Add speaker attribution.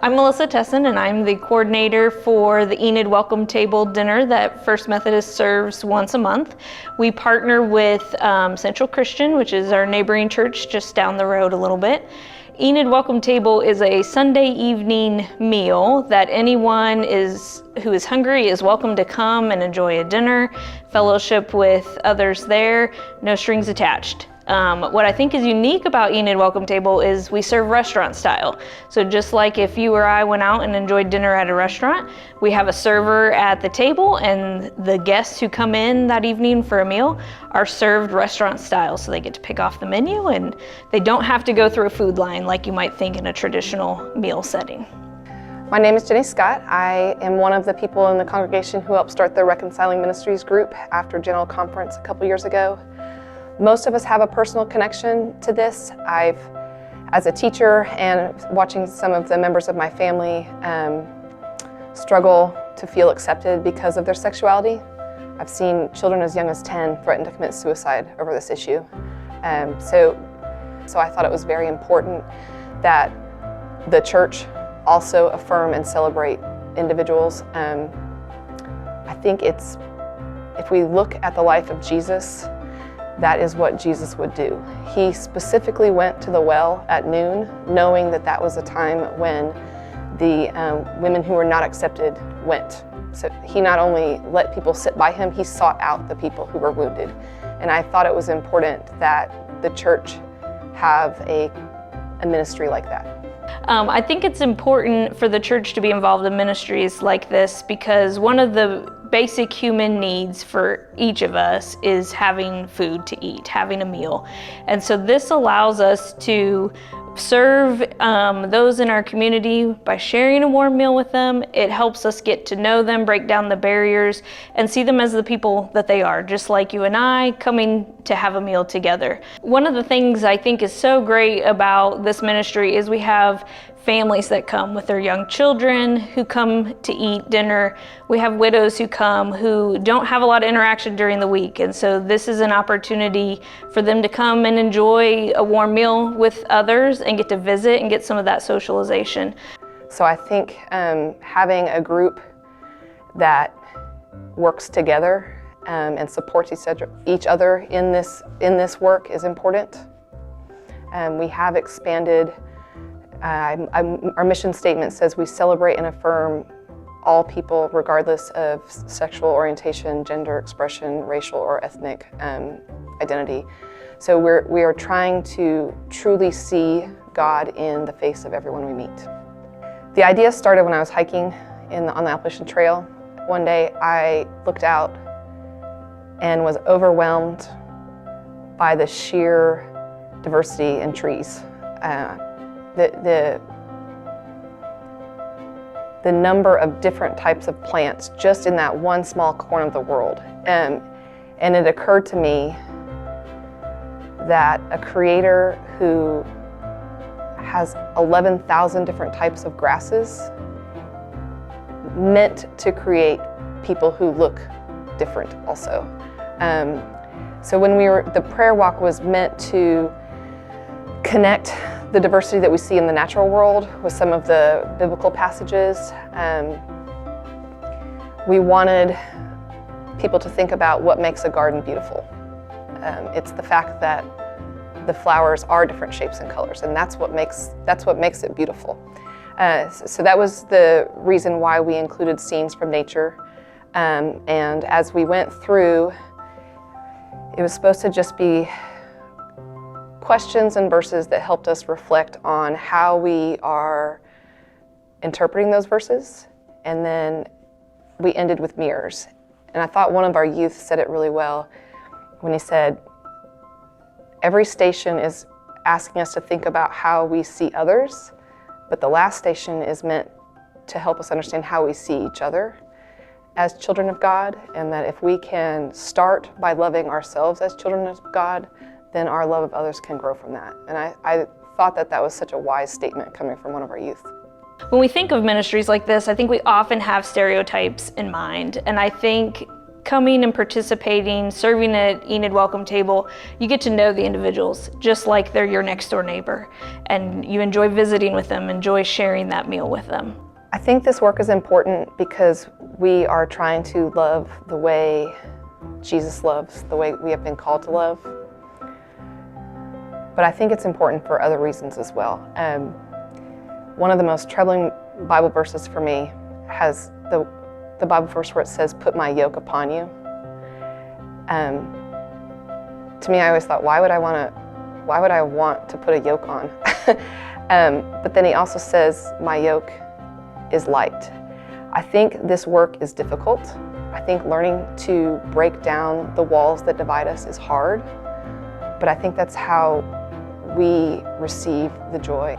Speaker 1: I'm Melissa Tesson, and I'm the coordinator for the Enid Welcome Table dinner that First Methodist serves once a month. We partner with Central Christian, which is our neighboring church just down the road a little bit. Enid Welcome Table is a Sunday evening meal that anyone who is hungry is welcome to come and enjoy a dinner, fellowship with others there, no strings attached. What I think is unique about Enid Welcome Table is we serve restaurant style. So just like if you or I went out and enjoyed dinner at a restaurant, we have a server at the table, and the guests who come in that evening for a meal are served restaurant style. So they get to pick off the menu, and they don't have to go through a food line like you might think in a traditional meal setting.
Speaker 2: My name is Jenny Scott. I am one of the people in the congregation who helped start the Reconciling Ministries group after General Conference a couple years ago. Most of us have a personal connection to this. As a teacher and watching some of the members of my family struggle to feel accepted because of their sexuality, I've seen children as young as 10 threaten to commit suicide over this issue. So I thought it was very important that the church also affirm and celebrate individuals. I think if we look at the life of Jesus, that is what Jesus would do. He specifically went to the well at noon, knowing that that was a time when the women who were not accepted went. So he not only let people sit by him, he sought out the people who were wounded. And I thought it was important that the church have a ministry like that.
Speaker 1: I think it's important for the church to be involved in ministries like this because one of the basic human needs for each of us is having food to eat, having a meal. And so this allows us to serve those in our community by sharing a warm meal with them. It helps us get to know them, break down the barriers, and see them as the people that they are, just like you and I coming to have a meal together. One of the things I think is so great about this ministry is we have families that come with their young children who come to eat dinner. We have widows who come who don't have a lot of interaction during the week, and so this is an opportunity for them to come and enjoy a warm meal with others and get to visit and get some of that socialization.
Speaker 2: So I think having a group that works together and supports each other in this work is important. We have expanded. Our mission statement says we celebrate and affirm all people regardless of sexual orientation, gender expression, racial or ethnic identity. So we are trying to truly see God in the face of everyone we meet. The idea started when I was hiking on the Appalachian Trail. One day I looked out and was overwhelmed by the sheer diversity in trees. The number of different types of plants just in that one small corner of the world. And it occurred to me that a creator who has 11,000 different types of grasses meant to create people who look different also. So when the prayer walk was meant to connect the diversity that we see in the natural world with some of the biblical passages. We wanted people to think about what makes a garden beautiful. It's the fact that the flowers are different shapes and colors, and that's what makes it beautiful. So that was the reason why we included scenes from nature. And as we went through, it was supposed to just be questions and verses that helped us reflect on how we are interpreting those verses. And then we ended with mirrors. And I thought one of our youth said it really well when he said, every station is asking us to think about how we see others, but the last station is meant to help us understand how we see each other as children of God, and that if we can start by loving ourselves as children of God, then our love of others can grow from that. And I thought that was such a wise statement coming from one of our youth.
Speaker 1: When we think of ministries like this, I think we often have stereotypes in mind. And I think coming and participating, serving at Enid Welcome Table, you get to know the individuals just like they're your next door neighbor, and you enjoy visiting with them, enjoy sharing that meal with them.
Speaker 2: I think this work is important because we are trying to love the way Jesus loves, the way we have been called to love. But I think it's important for other reasons as well. One of the most troubling Bible verses for me has the Bible verse where it says, "Put my yoke upon you." To me, I always thought, why would I want to put a yoke on? But then he also says, "My yoke is light." I think this work is difficult. I think learning to break down the walls that divide us is hard, but I think that's how we receive the joy.